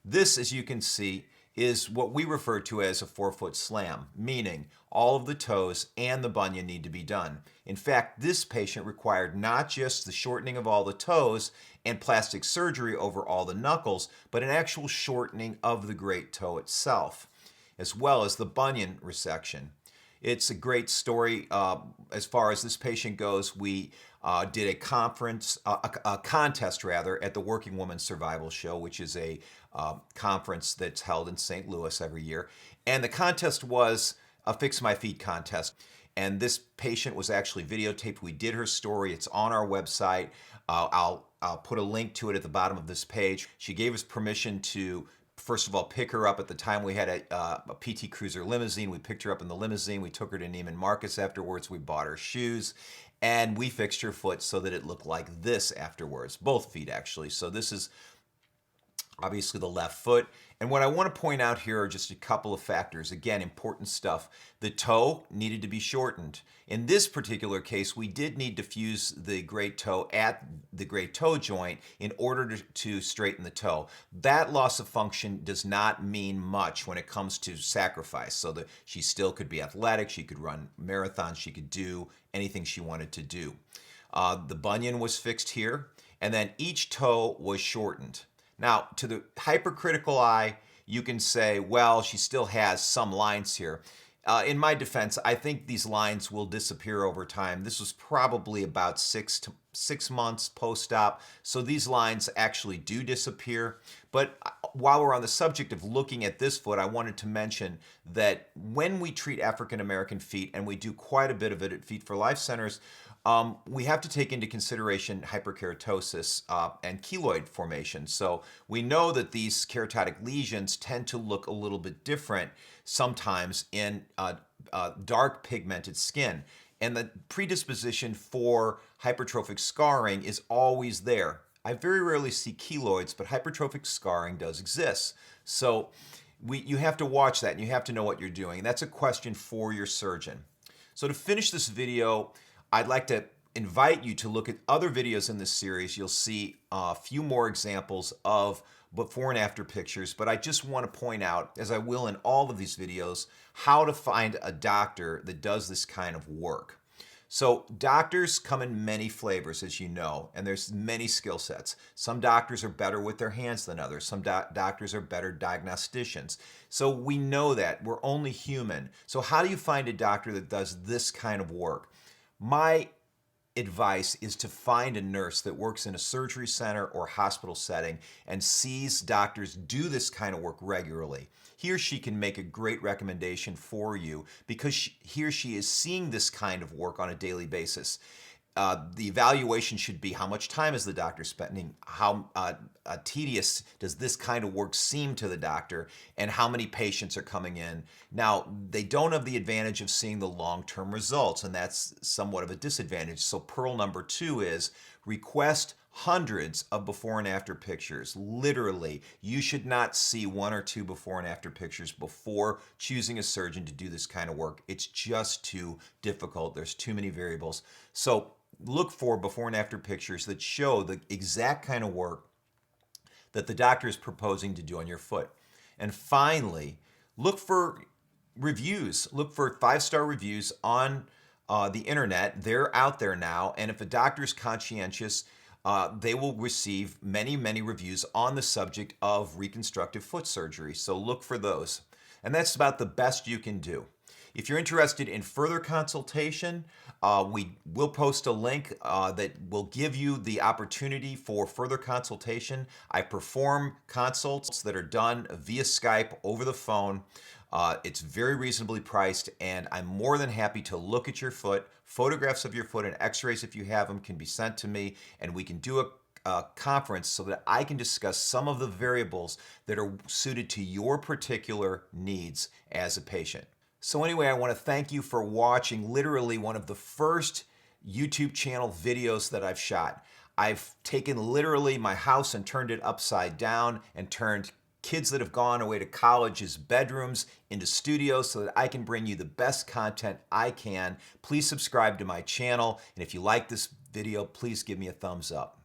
This, as you can see, is what we refer to as a forefoot slam, meaning all of the toes and the bunion need to be done. In fact, this patient required not just the shortening of all the toes and plastic surgery over all the knuckles, but an actual shortening of the great toe itself, as well as the bunion resection. It's a great story. As far as this patient goes, we did a contest rather, at the Working Woman Survival Show, which is a conference that's held in St. Louis every year. And the contest was a Fix My Feet contest. And this patient was actually videotaped. We did her story. It's on our website. I'll put a link to it at the bottom of this page. She gave us permission to, first of all, pick her up. At the time, we had a PT Cruiser limousine. We picked her up in the limousine. We took her to Neiman Marcus afterwards. We bought her shoes, and we fixed her foot so that it looked like this afterwards. Both feet, actually. So this is obviously the left foot. And what I want to point out here are just a couple of factors. Again, important stuff. The toe needed to be shortened. In this particular case, we did need to fuse the great toe at the great toe joint in order to straighten the toe. That loss of function does not mean much when it comes to sacrifice, so that she still could be athletic, she could run marathons, she could do anything she wanted to do. The bunion was fixed here, and then each toe was shortened. Now, to the hypercritical eye, you can say, well, she still has some lines here. In my defense, I think these lines will disappear over time. This was probably about 6 months post-op, so these lines actually do disappear. But while we're on the subject of looking at this foot, I wanted to mention that when we treat African American feet, and we do quite a bit of it at Feet for Life centers, we have to take into consideration hyperkeratosis and keloid formation. So we know that these keratotic lesions tend to look a little bit different sometimes in dark pigmented skin. And the predisposition for hypertrophic scarring is always there. I very rarely see keloids, but hypertrophic scarring does exist. So you have to watch that, and you have to know what you're doing. And that's a question for your surgeon. So to finish this video, I'd like to invite you to look at other videos in this series. You'll see a few more examples of before and after pictures, but I just want to point out, as I will in all of these videos, how to find a doctor that does this kind of work. So doctors come in many flavors, as you know, and there's many skill sets. Some doctors are better with their hands than others. Some doctors are better diagnosticians. So we know that. We're only human. So how do you find a doctor that does this kind of work? My advice is to find a nurse that works in a surgery center or hospital setting and sees doctors do this kind of work regularly. He or she can make a great recommendation for you because he or she is seeing this kind of work on a daily basis. The evaluation should be, how much time is the doctor spending, how tedious does this kind of work seem to the doctor, and how many patients are coming in. Now, they don't have the advantage of seeing the long-term results, and that's somewhat of a disadvantage. So pearl number 2 is request hundreds of before and after pictures. Literally, you should not see 1 or 2 before and after pictures before choosing a surgeon to do this kind of work. It's just too difficult. There's too many variables. So look for before and after pictures that show the exact kind of work that the doctor is proposing to do on your foot. And finally, look for reviews. Look for 5-star reviews on the internet. They're out there now. And if a doctor is conscientious, they will receive many, many reviews on the subject of reconstructive foot surgery. So look for those. And that's about the best you can do. If you're interested in further consultation, we will post a link that will give you the opportunity for further consultation. I perform consults that are done via Skype over the phone. It's very reasonably priced, and I'm more than happy to look at your foot. Photographs of your foot and x-rays, if you have them, can be sent to me, and we can do a conference so that I can discuss some of the variables that are suited to your particular needs as a patient. So anyway, I want to thank you for watching literally one of the first YouTube channel videos that I've shot. I've taken literally my house and turned it upside down and turned kids that have gone away to college's bedrooms into studios so that I can bring you the best content I can. Please subscribe to my channel, and if you like this video, please give me a thumbs up.